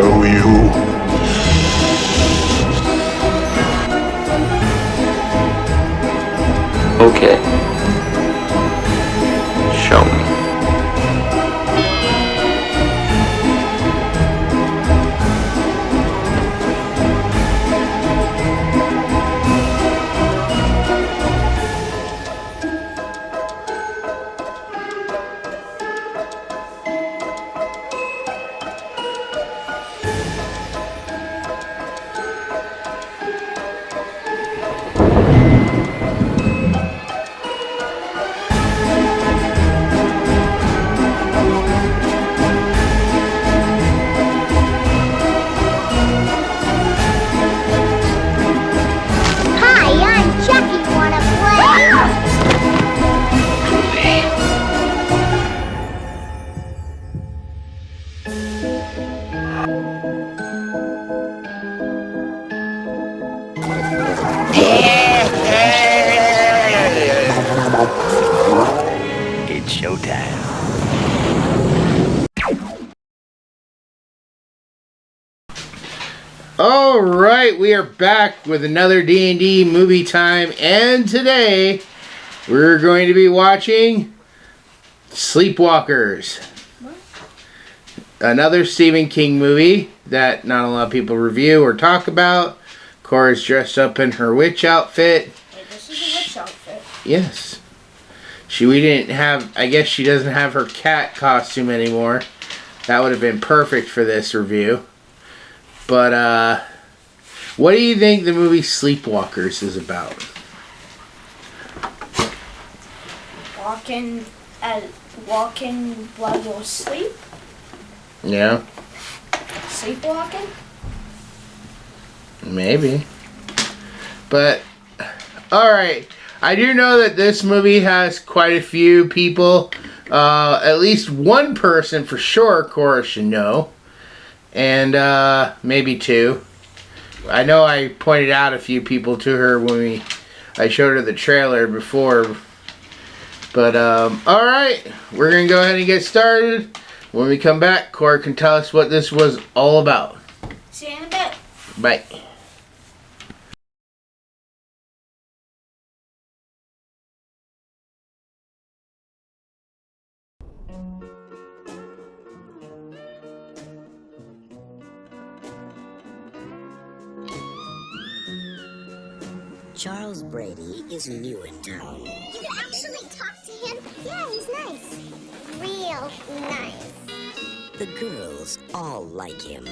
know you. Okay. Show me. It's showtime. All right, we are back with another D&D movie time, and today we're going to be watching Sleepwalkers. Another Stephen King movie that not a lot of people review or talk about. Cora's dressed up in her witch outfit. Wait, this is a witch outfit. Yes. We didn't have, I guess she doesn't have her cat costume anymore. That would have been perfect for this review. But, what do you think the movie Sleepwalkers is about? Walking while you're asleep? Yeah. Sleepwalking? Maybe. But, alright. I do know that this movie has quite a few people. At least one person for sure Cora should know. And maybe two. I know I pointed out a few people to her when I showed her the trailer before. But, alright. We're going to go ahead and get started. When we come back, Cora can tell us what this was all about. See you in a bit. Bye. Charles Brady is new in town. You can actually talk to him? Yeah, he's nice. Real nice. The girls all like him.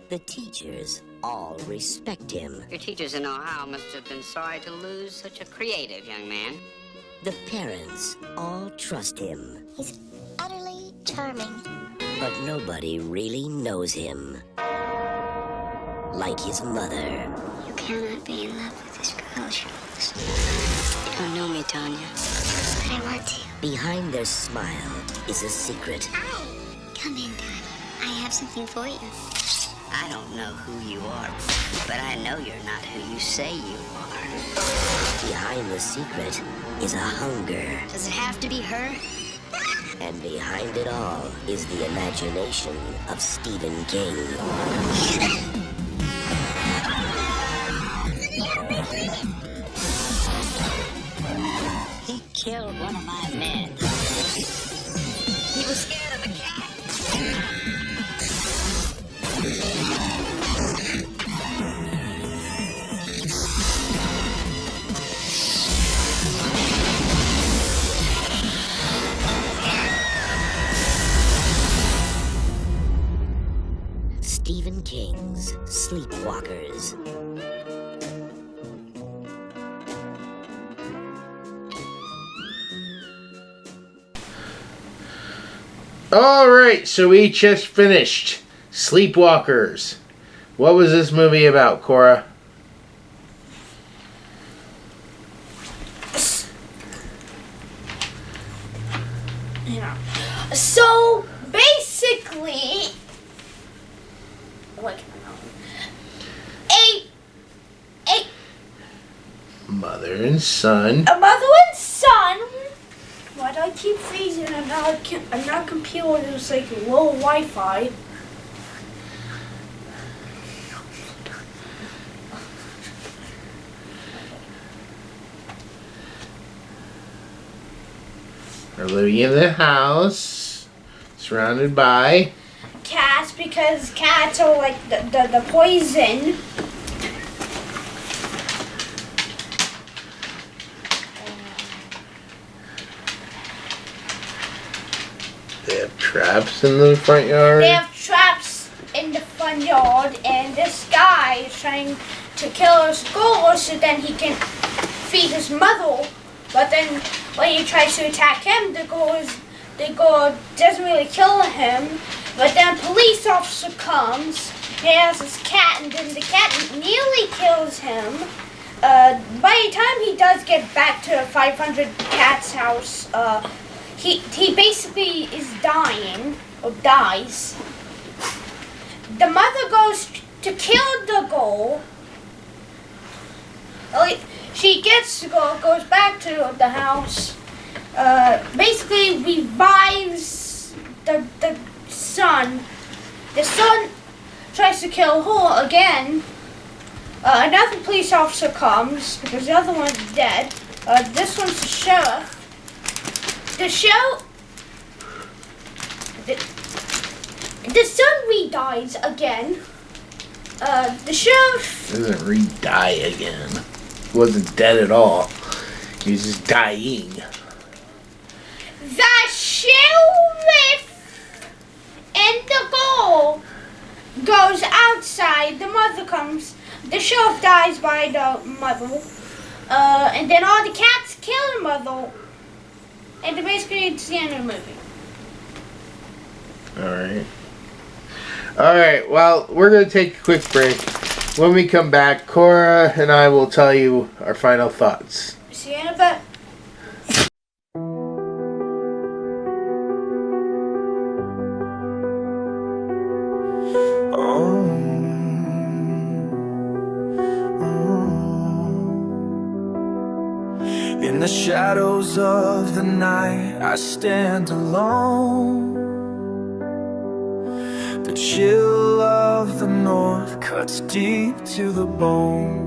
The teachers all respect him. Your teachers in Ohio must have been sorry to lose such a creative young man. The parents all trust him. He's utterly charming. But nobody really knows him. Like his mother. You cannot be in love with this girl, Charles. You don't know me, Tanya. But I want to. Behind their smile is a secret. Hi. Come in, darling. I have something for you. I don't know who you are, but I know you're not who you say you are. Behind the secret is a hunger. Does it have to be her? And behind it all is the imagination of Stephen King. He killed one of my men. He was scared of a cat. Stephen King's Sleepwalkers. Alright, so we just finished Sleepwalkers. What was this movie about, Cora? Yeah. So, basically, what can I know? Mother and son. A mother and son. Why do I keep freezing and now computer is like low Wi-Fi? They're living in the house, surrounded by cats, because cats are like the poison. They have traps in the front yard. They have traps in the front yard, and this guy is trying to kill his goal so then he can feed his mother. But then when he tries to attack him, the goal doesn't really kill him. But then a police officer comes. He has his cat, and then the cat nearly kills him. By the time he does get back to 500 Cat's house, he basically is dying, or dies. The mother goes to kill the goal. She gets the goal, goes back to the house, basically revives the son. The son tries to kill her again. Another police officer comes, because the other one's dead. This one's the sheriff. The son re-dies again. The sheriff doesn't re-die again. He wasn't dead at all. He was just dying. The sheriff and the goal goes outside. The mother comes. The sheriff dies by the mother. And then all the cats kill the mother. And basically it's the end of the movie. Alright, well, we're going to take a quick break. When we come back, Cora and I will tell you our final thoughts. See you in a bit. In the shadows of the night, I stand alone. The chill of the north cuts deep to the bone.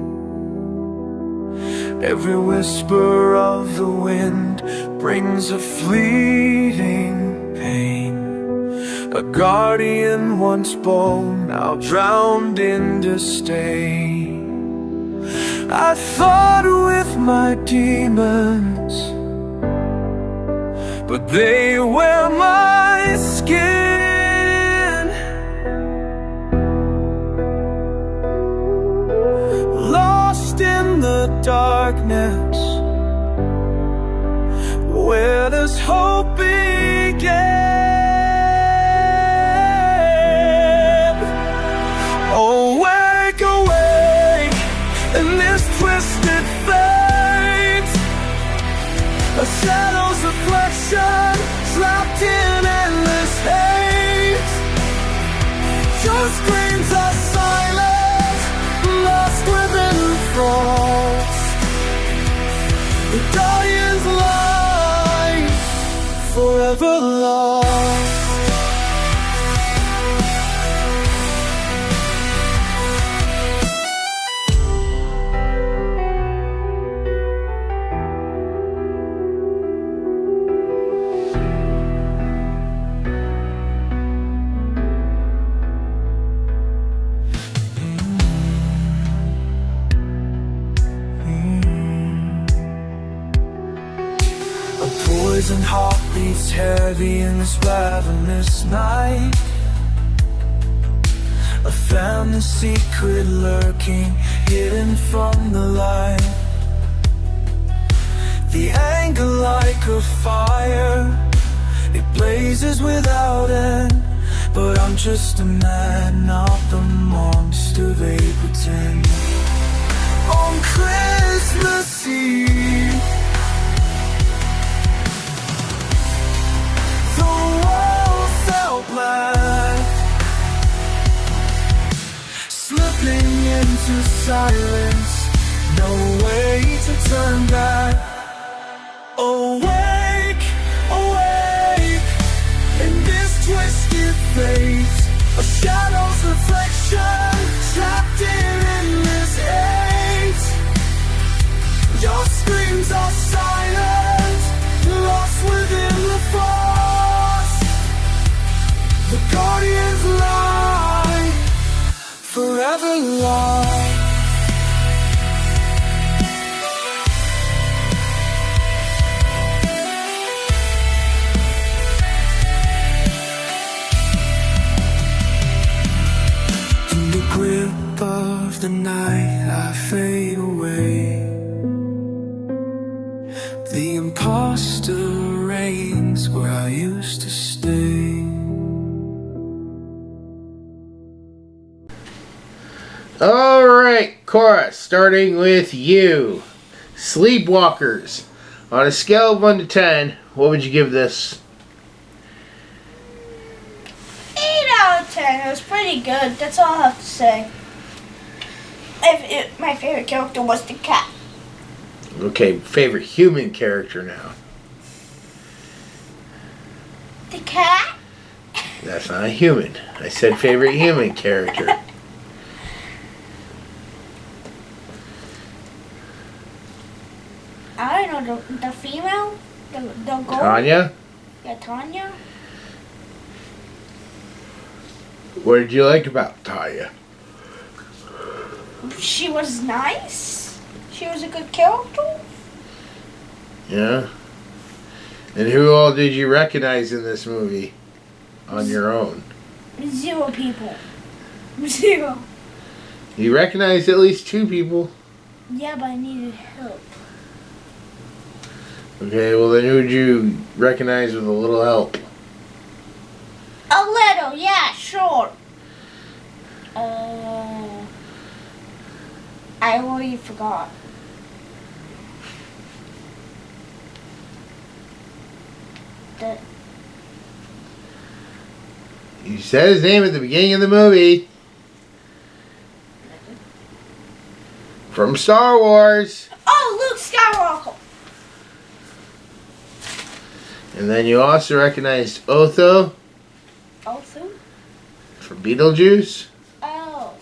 Every whisper of the wind brings a fleeting pain. A guardian once bold, now drowned in disdain. I fought with my demons, but they wear my skin. Lost in the darkness, where does hope begin? Oh, wake awake in this twisted fate, a shadow's reflection trapped in endless hate. Your screams are silent, lost within the frost. The guardian's light, forever lost. Poison heart beats heavy in this ravenous night. A family secret lurking, hidden from the light. The anger like a fire, it blazes without end. But I'm just a man, not the monster they pretend. On Christmas Eve, the world fell black, slipping into silence, no way to turn back. Awake, awake, in this twisted fate, a shadow's reflection, trapped in endless hate. Your screams are silent, lost within the never lie. In the grip of the night, I fade away. The imposter reigns where I used to stay. Alright, Cora, starting with you. Sleepwalkers. On a scale of 1 to 10, what would you give this? 8 out of 10. It was pretty good. That's all I have to say. My favorite character was the cat. Okay, favorite human character now. The cat? That's not a human. I said favorite human character. I don't know, the female? The girl? Tanya? Yeah, Tanya? What did you like about Tanya? She was nice. She was a good character. Yeah? And who all did you recognize in this movie? On your own? 0 people. 0. You recognized at least 2 people. Yeah, but I needed help. Okay, well then who would you recognize with a little help? A little, yeah, sure. I already forgot. You said his name at the beginning of the movie. From Star Wars. Oh, Luke Skywalker. And then you also recognized Otho Also? from Beetlejuice Oh,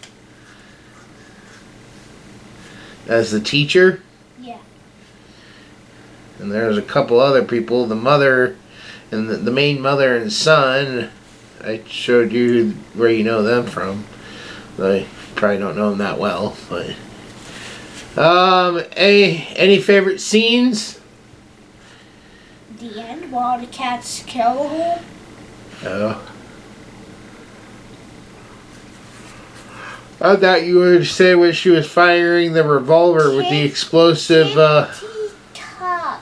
as the teacher. yeah. And there's a couple other people, the mother and the main mother and son. I showed you where you know them from. I probably don't know them that well, but any favorite scenes? The end while the cats kill her. Oh. I thought you would say when she was firing the revolver with the explosive, Top.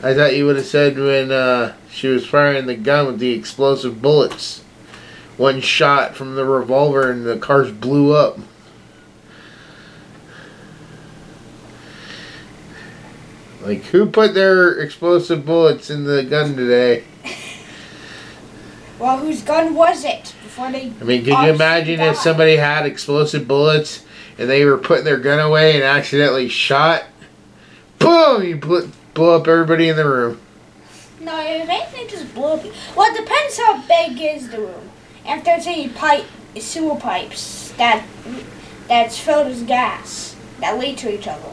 I thought you would have said when she was firing the gun with the explosive bullets. One shot from the revolver and the cars blew up. Like, who put their explosive bullets in the gun today? Well, whose gun was it? Before they. I mean, could you imagine if somebody had explosive bullets and they were putting their gun away and accidentally shot? Boom! You blow up everybody in the room. No, if anything, just blow up. Well, it depends how big is the room. If there's any sewer pipes that's filled with gas that lead to each other,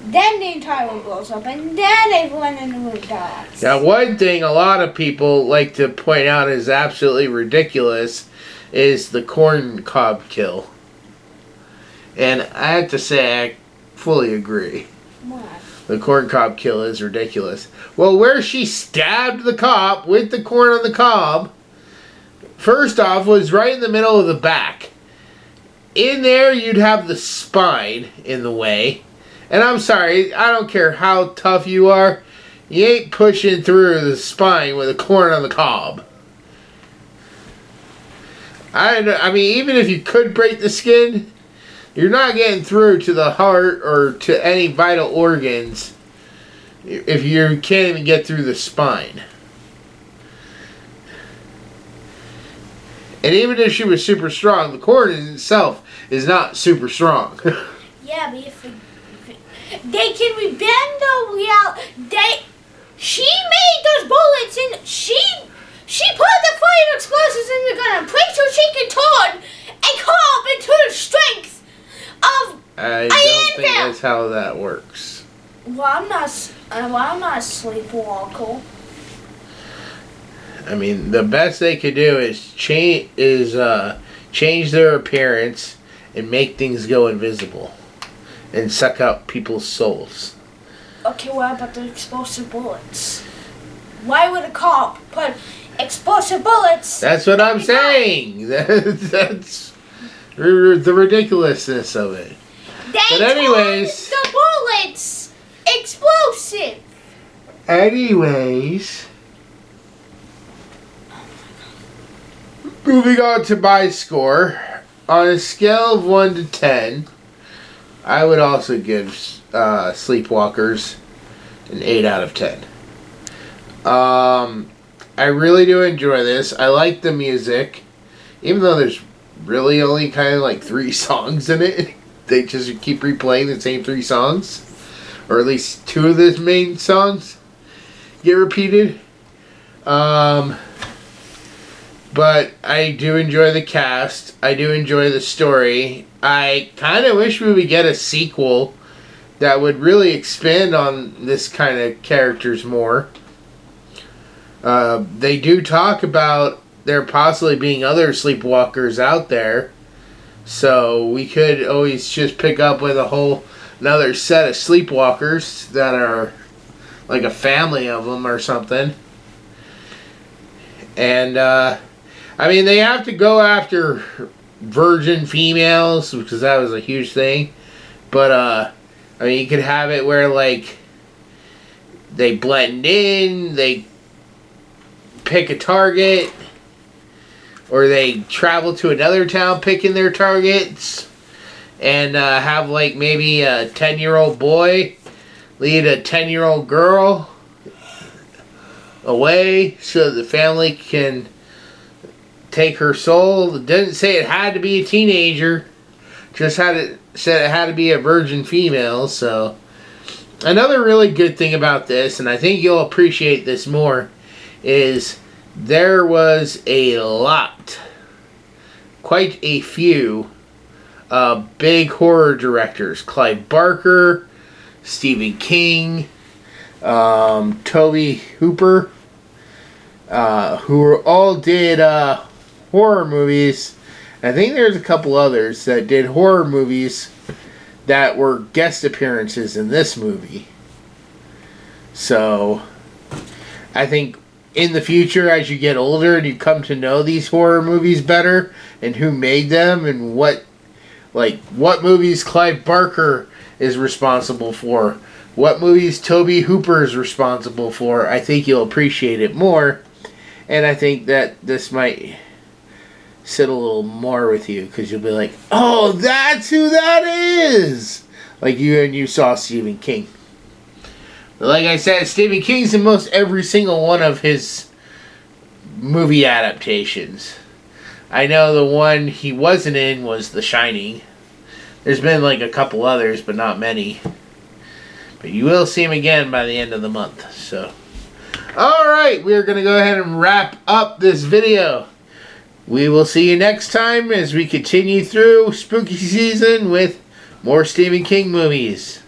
then the entire room blows up, and then everyone in the room dies. Now, one thing a lot of people like to point out is absolutely ridiculous is the corn cob kill. And I have to say, I fully agree. What? The corn cob kill is ridiculous. Well, where she stabbed the cop with the corn on the cob, first off, was right in the middle of the back. In there, you'd have the spine in the way. And I'm sorry, I don't care how tough you are, you ain't pushing through the spine with a corn on the cob. I mean, even if you could break the skin, you're not getting through to the heart or to any vital organs if you can't even get through the spine. And even if she was super strong, the corn in itself is not super strong. Yeah, but if they can rebend the real. She made those bullets and she put the fire explosives in the gun. I'm pretty sure she can turn a cob into the strength of I don't think that's how that works. Well, I'm not a sleepwalker. I mean, the best they could do is change their appearance and make things go invisible and suck out people's souls. Okay, what about the explosive bullets? Why would a cop put explosive bullets? That's what I'm saying. That's the ridiculousness of it. But anyways, the bullets explosive. Anyways, moving on to my score. On a scale of 1 to 10, I would also give Sleepwalkers an 8 out of 10. I really do enjoy this. I like the music. Even though there's really only kind of like 3 songs in it. They just keep replaying the same 3 songs. Or at least 2 of the main songs get repeated. But I do enjoy the cast. I do enjoy the story. I kind of wish we would get a sequel that would really expand on this kind of characters more. They do talk about there possibly being other sleepwalkers out there. So we could always just pick up with another set of sleepwalkers that are like a family of them or something. And, I mean, they have to go after virgin females because that was a huge thing. But, I mean, you could have it where, like, they blend in, they pick a target, or they travel to another town picking their targets, and have like maybe a 10-year-old boy lead a 10-year-old girl away so the family can take her soul. It didn't say it had to be a teenager, just said it had to be a virgin female. So another really good thing about this, and I think you'll appreciate this more, is there was a lot, quite a few, big horror directors. Clive Barker, Stephen King, Tobe Hooper, who all did horror movies. I think there's a couple others that did horror movies that were guest appearances in this movie. So I think in the future, as you get older and you come to know these horror movies better and who made them and what movies Clive Barker is responsible for, what movies Tobe Hooper is responsible for, I think you'll appreciate it more. And I think that this might sit a little more with you because you'll be like, oh, that's who that is! Like you saw Stephen King. But like I said, Stephen King's in most every single one of his movie adaptations. I know the one he wasn't in was The Shining. There's been like a couple others, but not many. But you will see him again by the end of the month. So, alright, we're going to go ahead and wrap up this video. We will see you next time as we continue through spooky season with more Stephen King movies.